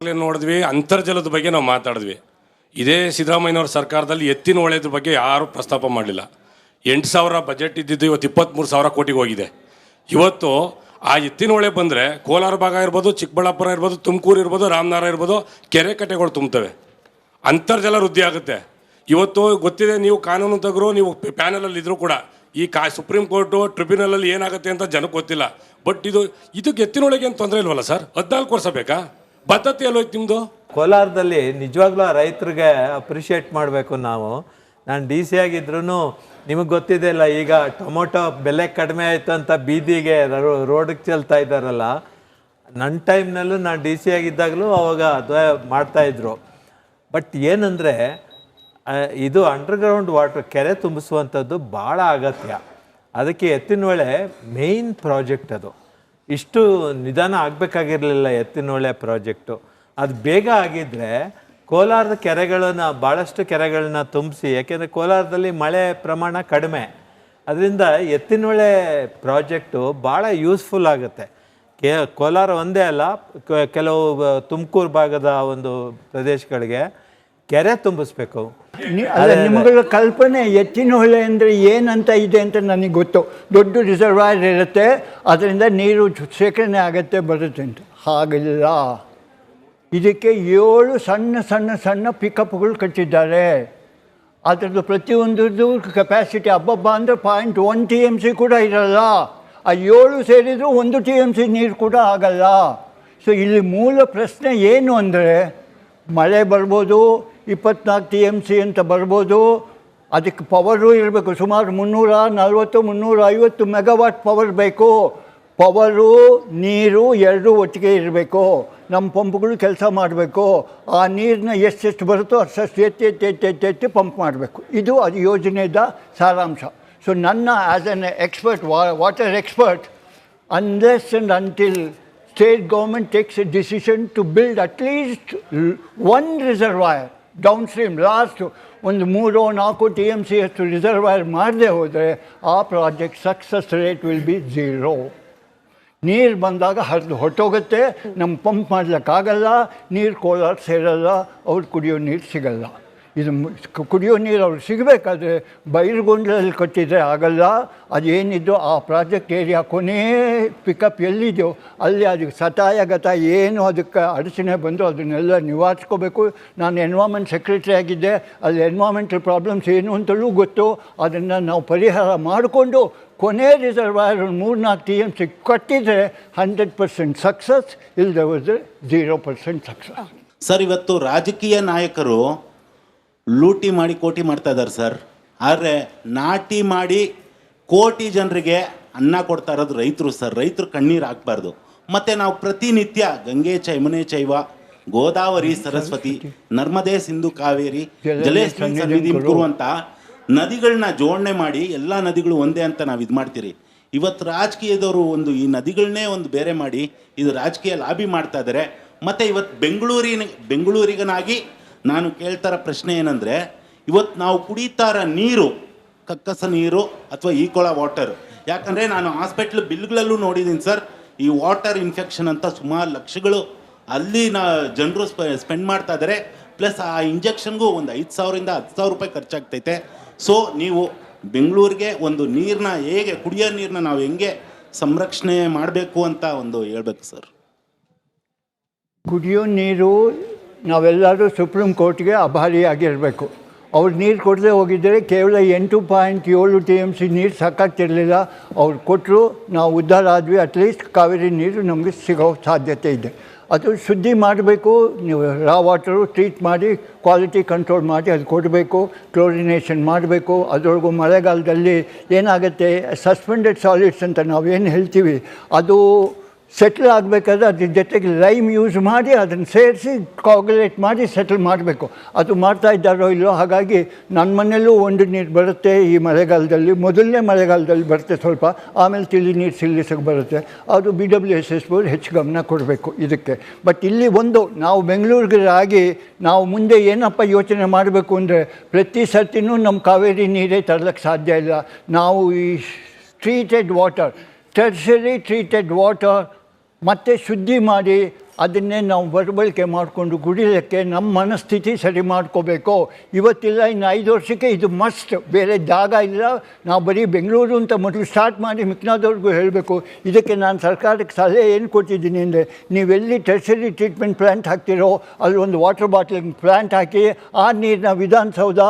ನೋಡಿದ್ವಿ, ಅಂತರ್ಜಲದ ಬಗ್ಗೆ ನಾವು ಮಾತಾಡಿದ್ವಿ. ಇದೇ ಸಿದ್ದರಾಮಯ್ಯನವ್ರ ಸರ್ಕಾರದಲ್ಲಿ ಎತ್ತಿನ ಹೊಳೆದ್ರ ಬಗ್ಗೆ ಯಾರೂ ಪ್ರಸ್ತಾಪ ಮಾಡಲಿಲ್ಲ. 8,000 ಬಜೆಟ್ ಇದ್ದಿದ್ದು ಇವತ್ತು 23,000 ಕೋಟಿಗೆ ಹೋಗಿದೆ. ಇವತ್ತು ಆ ಎತ್ತಿನ ಹೊಳೆ ಬಂದರೆ ಕೋಲಾರ ಭಾಗ ಇರ್ಬೋದು, ಚಿಕ್ಕಬಳ್ಳಾಪುರ ಇರ್ಬೋದು, ತುಮಕೂರು ಇರ್ಬೋದು, ರಾಮನಗರ ಇರ್ಬೋದು, ಕೆರೆ ಕಟ್ಟೆಗಳು ತುಂಬ್ತವೆ, ಅಂತರ್ಜಲ ವೃದ್ಧಿ ಆಗುತ್ತೆ. ಇವತ್ತು ಗೊತ್ತಿದೆ, ನೀವು ಕಾನೂನು ತಗರು, ನೀವು ಪ್ಯಾನಲಲ್ಲಿ ಇದ್ರೂ ಕೂಡ ಈ ಸುಪ್ರೀಂ ಕೋರ್ಟು ಟ್ರಿಬ್ಯುನಲಲ್ಲಿ ಏನಾಗುತ್ತೆ ಅಂತ ಜನಕ್ಕೆ ಗೊತ್ತಿಲ್ಲ. ಬಟ್ ಇದಕ್ಕೆ ಎತ್ತಿನೊಳಗೆ ಏನು ತೊಂದರೆ ಇಲ್ವಲ್ಲ ಸರ್? 14 ವರ್ಷ ಬೇಕಾ? ಬದ್ಧತೆ ಎಲ್ಲೋಯ್ತು ನಿಮ್ಮದು? ಕೋಲಾರದಲ್ಲಿ ನಿಜವಾಗ್ಲೂ ರೈತರಿಗೆ ಅಪ್ರಿಷಿಯೇಟ್ ಮಾಡಬೇಕು ನಾವು. ನಾನು ಡಿ ಸಿ ಆಗಿದ್ರೂ ನಿಮಗೆ ಗೊತ್ತಿದೆ ಅಲ್ಲ, ಈಗ ಟೊಮೊಟೊ ಬೆಲೆ ಕಡಿಮೆ ಆಯಿತು ಅಂತ ಬೀದಿಗೆ ರೋಡಿಗೆ ಚೆಲ್ತಾ ಇದ್ದಾರಲ್ಲ. ನನ್ನ ಟೈಮ್ನಲ್ಲೂ ನಾನು ಡಿ ಸಿ ಆಗಿದ್ದಾಗಲೂ ಅವಾಗ ಅದು ಮಾಡ್ತಾಯಿದ್ರು. ಬಟ್ ಏನಂದರೆ ಇದು ಅಂಡರ್ಗ್ರೌಂಡ್ ವಾಟರ್ ಕೆರೆ ತುಂಬಿಸುವಂಥದ್ದು ಭಾಳ ಅಗತ್ಯ. ಅದಕ್ಕೆ ಎತ್ತಿನಹೊಳೆ ಮೇಯ್ನ್ ಪ್ರಾಜೆಕ್ಟ್. ಅದು ಇಷ್ಟು ನಿಧಾನ ಆಗಬೇಕಾಗಿರಲಿಲ್ಲ ಎತ್ತಿನಹೊಳೆ ಪ್ರಾಜೆಕ್ಟು. ಅದು ಬೇಗ ಆಗಿದ್ದರೆ ಕೋಲಾರದ ಕೆರೆಗಳನ್ನು, ಭಾಳಷ್ಟು ಕೆರೆಗಳನ್ನ ತುಂಬಿಸಿ, ಯಾಕೆಂದರೆ ಕೋಲಾರದಲ್ಲಿ ಮಳೆ ಪ್ರಮಾಣ ಕಡಿಮೆ, ಅದರಿಂದ ಎತ್ತಿನಹೊಳೆ ಪ್ರಾಜೆಕ್ಟು ಭಾಳ ಯೂಸ್ಫುಲ್ ಆಗುತ್ತೆ. ಕೋಲಾರ ಒಂದೇ ಅಲ್ಲ, ಕೆಲವು ತುಮಕೂರು ಭಾಗದ ಒಂದು ಪ್ರದೇಶಗಳಿಗೆ ಕೆರೆ ತುಂಬಿಸ್ಬೇಕು. ನಿಮ್ಮಗಳ ಕಲ್ಪನೆ ಎತ್ತಿನಹೊಳೆ ಅಂದರೆ ಏನಂತ ಇದೆ ಅಂತ ನನಗೆ ಗೊತ್ತು. ದೊಡ್ಡ ರಿಸರ್ವಾಯರ್ ಇರುತ್ತೆ, ಅದರಿಂದ ನೀರು ಶೇಖರಣೆ ಆಗುತ್ತೆ, ಬರುತ್ತೆ ಅಂತ. ಹಾಗಿಲ್ಲ, ಇದಕ್ಕೆ 7 ಸಣ್ಣ ಸಣ್ಣ ಸಣ್ಣ ಪಿಕಪ್ಗಳು ಕಟ್ಟಿದ್ದಾರೆ. ಅದರದ್ದು ಪ್ರತಿಯೊಂದರದ್ದು ಕೆಪಾಸಿಟಿ ಹಬ್ಬ ಅಂದರೆ 0.1 TMC ಕೂಡ ಇರಲ್ಲ. ಆ 7 ಸೇರಿದರೂ 1 TMC ನೀರು ಕೂಡ ಆಗಲ್ಲ. ಸೊ ಇಲ್ಲಿ ಮೂಲ ಪ್ರಶ್ನೆ ಏನು ಅಂದರೆ, ಮಳೆ ಬರ್ಬೋದು, 24 TMC ಅಂತ ಬರ್ಬೋದು, ಅದಕ್ಕೆ ಪವರು ಇರಬೇಕು. ಸುಮಾರು 340-350 ಮೆಗಾವಾಟ್ ಪವರ್ ಬೇಕು. ಪವರು, ನೀರು ಎರಡೂ ಒಟ್ಟಿಗೆ ಇರಬೇಕು. ನಮ್ಮ ಪಂಪ್ಗಳು ಕೆಲಸ ಮಾಡಬೇಕು. ಆ ನೀರನ್ನ ಎಷ್ಟೆಷ್ಟು ಬರುತ್ತೋ ಅಷ್ಟು ಎತ್ತಿ ಪಂಪ್ ಮಾಡಬೇಕು. ಇದು ಅದು ಯೋಜನೆಯ ಸಾರಾಂಶ. ಸೊ ನನ್ನ as an expert, water expert, unless and until state government takes a decision to build at least one reservoir downstream, last ಒಂದು 3-4 TMC ಅಷ್ಟು ರಿಸರ್ವಾಯರ್ ಮಾಡದೆ ಹೋದರೆ ಆ project success rate will be 0. ನೀರು ಬಂದಾಗ ಹರಿದು ಹೊರಟೋಗುತ್ತೆ, ನಮ್ಮ ಪಂಪ್ ಮಾಡಲಿಕ್ಕಾಗಲ್ಲ, ನೀರು ಕೋಲಾರ ಸೇರಲ್ಲ, ಅವ್ರು ಕುಡಿಯೋ ನೀರು ಸಿಗಲ್ಲ. ಇದು ಕುಡಿಯೋ ನೀರು ಅವ್ರಿಗೆ ಸಿಗಬೇಕಾದ್ರೆ ಬೈರುಗೊಂಡಲ್ಲಿ ಕಟ್ಟಿದರೆ ಆಗಲ್ಲ. ಅದೇನಿದ್ದು ಆ ಪ್ರಾಜೆಕ್ಟ್ ಏರಿಯಾ ಕೊನೇ ಪಿಕಪ್ ಎಲ್ಲಿದೆಯೋ ಅಲ್ಲಿ ಅದಕ್ಕೆ ಸತಾಯಗತ ಏನು ಅದಕ್ಕೆ ಅಡಚಣೆ ಬಂದು ಅದನ್ನೆಲ್ಲ ನಿವಾರಿಸ್ಕೋಬೇಕು. ನಾನು ಎನ್ವಾಮೆಂಟ್ ಸೆಕ್ರೆಟರಿ ಆಗಿದ್ದೆ, ಅಲ್ಲಿ ಎನ್ವಾಮೆಂಟಲ್ ಪ್ರಾಬ್ಲಮ್ಸ್ ಏನು ಅಂತಲೂ ಗೊತ್ತು. ಅದನ್ನು ನಾವು ಪರಿಹಾರ ಮಾಡಿಕೊಂಡು ಕೊನೆ ರಿಸರ್ವಾಯರ್ 3-4 TMC ಕಟ್ಟಿದರೆ 100% ಸಕ್ಸಸ್, ಇಲ್ಲದೆ ಹೋದರೆ 0% ಸಕ್ಸಸ್. ಸರ್, ಇವತ್ತು ರಾಜಕೀಯ ನಾಯಕರು ಲೂಟಿ ಮಾಡಿ ಕೋಟಿ ಮಾಡ್ತಾ ಇದ್ದಾರೆ ಸರ್. ಆದರೆ ನಾಟಿ ಮಾಡಿ ಕೋಟಿ ಜನರಿಗೆ ಅನ್ನ ಕೊಡ್ತಾ ಇರೋದು ರೈತರು ಸರ್. ರೈತರು ಕಣ್ಣೀರು ಹಾಕ್ಬಾರ್ದು. ಮತ್ತು ನಾವು ಪ್ರತಿನಿತ್ಯ ಗಂಗೆ ಯಮುನೆ ಚೈವ, ಗೋದಾವರಿ ಸರಸ್ವತಿ, ನರ್ಮದೆ ಸಿಂಧು ಕಾವೇರಿ ಜಲೇಸ್ಮಿನ್ ಸನ್ನಿಧಿಂ ಕುರು ಅಂತ ನದಿಗಳನ್ನ ಜೋಡಣೆ ಮಾಡಿ ಎಲ್ಲ ನದಿಗಳು ಒಂದೇ ಅಂತ ನಾವು ಇದು ಮಾಡ್ತೀರಿ. ಇವತ್ತು ರಾಜಕೀಯದವರು ಈ ನದಿಗಳನ್ನೇ ಬೇರೆ ಮಾಡಿ ಇದು ರಾಜಕೀಯ ಲಾಬಿ ಮಾಡ್ತಾ ಇದ್ದಾರೆ. ಮತ್ತು ಇವತ್ತು ಬೆಂಗಳೂರಿಗನಾಗಿ ನಾನು ಕೇಳ್ತಾರ ಪ್ರಶ್ನೆ ಏನಂದರೆ, ಇವತ್ತು ನಾವು ಕುಡಿತಾರ ನೀರು ಕಕ್ಕಸ ನೀರು ಅಥವಾ ಈಕೊಳ ವಾಟರ್. ಯಾಕಂದರೆ ನಾನು ಹಾಸ್ಪಿಟ್ಲ್ ಬಿಲ್ಗಳಲ್ಲೂ ನೋಡಿದ್ದೀನಿ ಸರ್, ಈ ವಾಟರ್ ಇನ್ಫೆಕ್ಷನ್ ಅಂತ ಸುಮಾರು ಲಕ್ಷಗಳು ಅಲ್ಲಿ ಜನರು ಸ್ಪೆಂಡ್ ಮಾಡ್ತಾ ಇದ್ದಾರೆ. ಪ್ಲಸ್ ಆ ಇಂಜೆಕ್ಷನ್ಗೂ ಒಂದು 5,000ರಿಂದ 10,000 ರೂಪಾಯಿ ಖರ್ಚಾಗ್ತೈತೆ. ಸೊ ನೀವು ಬೆಂಗಳೂರಿಗೆ ನೀರನ್ನ ಹೇಗೆ, ಕುಡಿಯೋ ನೀರನ್ನ ನಾವು ಹೆಂಗೆ ಸಂರಕ್ಷಣೆ ಮಾಡಬೇಕು ಅಂತ ಹೇಳ್ಬೇಕು ಸರ್. ಕುಡಿಯೋ ನೀರು ನಾವೆಲ್ಲರೂ ಸುಪ್ರೀಂ ಕೋರ್ಟ್ಗೆ ಆಭಾರಿಯಾಗಿರಬೇಕು. ಅವ್ರು ನೀರು ಕೊಡದೆ ಹೋಗಿದ್ದರೆ ಕೇವಲ 8.7 TMC ನೀರು ಸಾಕಾಗ್ತಿರಲಿಲ್ಲ. ಅವ್ರು ಕೊಟ್ಟರು, ನಾವು ಉದ್ಧಾರ ಆದ್ವಿ. ಅಟ್ಲೀಸ್ಟ್ ಕಾವೇರಿ ನೀರು ನಮಗೆ ಸಿಗೋ ಸಾಧ್ಯತೆ ಇದೆ. ಅದು ಶುದ್ಧಿ ಮಾಡಬೇಕು. ನೀವು ರಾ ವಾಟರು ಟ್ರೀಟ್ ಮಾಡಿ ಕ್ವಾಲಿಟಿ ಕಂಟ್ರೋಲ್ ಮಾಡಿ ಅದು ಕೊಡಬೇಕು. ಕ್ಲೋರಿನೇಷನ್ ಮಾಡಬೇಕು. ಅದರೊಳಗೂ ಮಳೆಗಾಲದಲ್ಲಿ ಏನಾಗುತ್ತೆ, ಸಸ್ಪೆಂಡೆಡ್ ಸಾಲಿಡ್ಸ್ ಅಂತ ನಾವೇನು ಹೇಳ್ತೀವಿ, ಅದು ಸೆಟ್ಲ್ ಆಗಬೇಕಾದ್ರೆ ಅದ್ರ ಜೊತೆಗೆ ಲೈಮ್ ಯೂಸ್ ಮಾಡಿ ಅದನ್ನು ಸೇರಿಸಿ ಕಾಗುಲೇಟ್ ಮಾಡಿ ಸೆಟ್ಲ್ ಮಾಡಬೇಕು. ಅದು ಮಾಡ್ತಾ ಇದ್ದಾರೋ ಇಲ್ಲೋ. ಹಾಗಾಗಿ ನನ್ನ ಮನೆಯಲ್ಲೂ ಒಂದು ನೀರು ಬರುತ್ತೆ ಈ ಮಳೆಗಾಲದಲ್ಲಿ. ಮೊದಲನೇ ಮಳೆಗಾಲದಲ್ಲಿ ಬರುತ್ತೆ ಸ್ವಲ್ಪ, ಆಮೇಲೆ ತಿಳಿ ನೀರು ಸಿಲ್ಲಿಸಕ್ಕೆ ಬರುತ್ತೆ. ಅದು BWSS ಬೋರ್ಡ್ ಹೆಚ್ಚು ಗಮನ ಕೊಡಬೇಕು ಇದಕ್ಕೆ. ಬಟ್ ಇಲ್ಲಿ ನಾವು ಬೆಂಗಳೂರಿಗೆ ನಾವು ಮುಂದೆ ಏನಪ್ಪ ಯೋಚನೆ ಮಾಡಬೇಕು ಅಂದರೆ, ಪ್ರತಿ ಸರ್ತಿನೂ ನಮ್ಮ ಕಾವೇರಿ ನೀರೇ ತರಲಿಕ್ಕೆ ಸಾಧ್ಯ ಇಲ್ಲ. ನಾವು ಈ ಟ್ರೀಟೆಡ್ ವಾಟರ್, ಟೆರ್ಷರಿ ಟ್ರೀಟೆಡ್ ವಾಟರ್ ಮತ್ತು ಶುದ್ಧಿ ಮಾಡಿ ಅದನ್ನೇ ನಾವು ಬರಬಳಿಕೆ ಮಾಡಿಕೊಂಡು ಕುಡಿಯೋಕ್ಕೆ ನಮ್ಮ ಮನಸ್ಥಿತಿ ಸರಿ ಮಾಡ್ಕೋಬೇಕು. ಇವತ್ತಿಲ್ಲ, ಇನ್ನು 5 ವರ್ಷಕ್ಕೆ ಇದು ಮಸ್ಟ್. ಬೇರೆ ಜಾಗ ಇಲ್ಲ. ನಾವು ಬರೀ ಬೆಂಗಳೂರು ಅಂತ ಮೊದಲು ಸ್ಟಾರ್ಟ್ ಮಾಡಿ ಮಿಕ್ನಾದವ್ರಿಗೂ ಹೇಳಬೇಕು. ಇದಕ್ಕೆ ನಾನು ಸರ್ಕಾರಕ್ಕೆ ಸಲಹೆ ಏನು ಕೊಟ್ಟಿದ್ದೀನಿ ಅಂದರೆ, ನೀವೆಲ್ಲಿ ಟೆರ್ಷರಿ ಟ್ರೀಟ್ಮೆಂಟ್ ಪ್ಲ್ಯಾಂಟ್ ಹಾಕ್ತಿರೋ ಅಲ್ಲಿ ಒಂದು ವಾಟರ್ ಬಾಟ್ಲಿಂಗ್ ಪ್ಲ್ಯಾಂಟ್ ಹಾಕಿ ಆ ನೀರನ್ನ ವಿಧಾನಸೌಧ,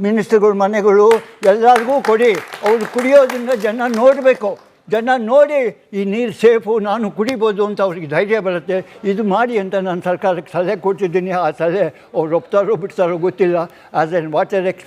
ಮಿನಿಸ್ಟ್ರುಗಳ ಮನೆಗಳು ಎಲ್ಲರಿಗೂ ಕೊಡಿ. ಅವರು ಕುಡಿಯೋದ್ರಿಂದ ಜನ ನೋಡಬೇಕು. ಜನ ನೋಡಿ ಈ ನೀರು ಸೇಫು, ನಾನು ಕುಡಿಬೋದು ಅಂತ ಅವ್ರಿಗೆ ಧೈರ್ಯ ಬರುತ್ತೆ. ಇದು ಮಾಡಿ ಅಂತ ನಾನು ಸರ್ಕಾರಕ್ಕೆ ಸಲಹೆ ಕೊಟ್ಟಿದ್ದೀನಿ. ಆ ಸಲಹೆ ಅವ್ರು ಒಪ್ತಾರೋ ಬಿಡ್ತಾರೋ ಗೊತ್ತಿಲ್ಲ. As an water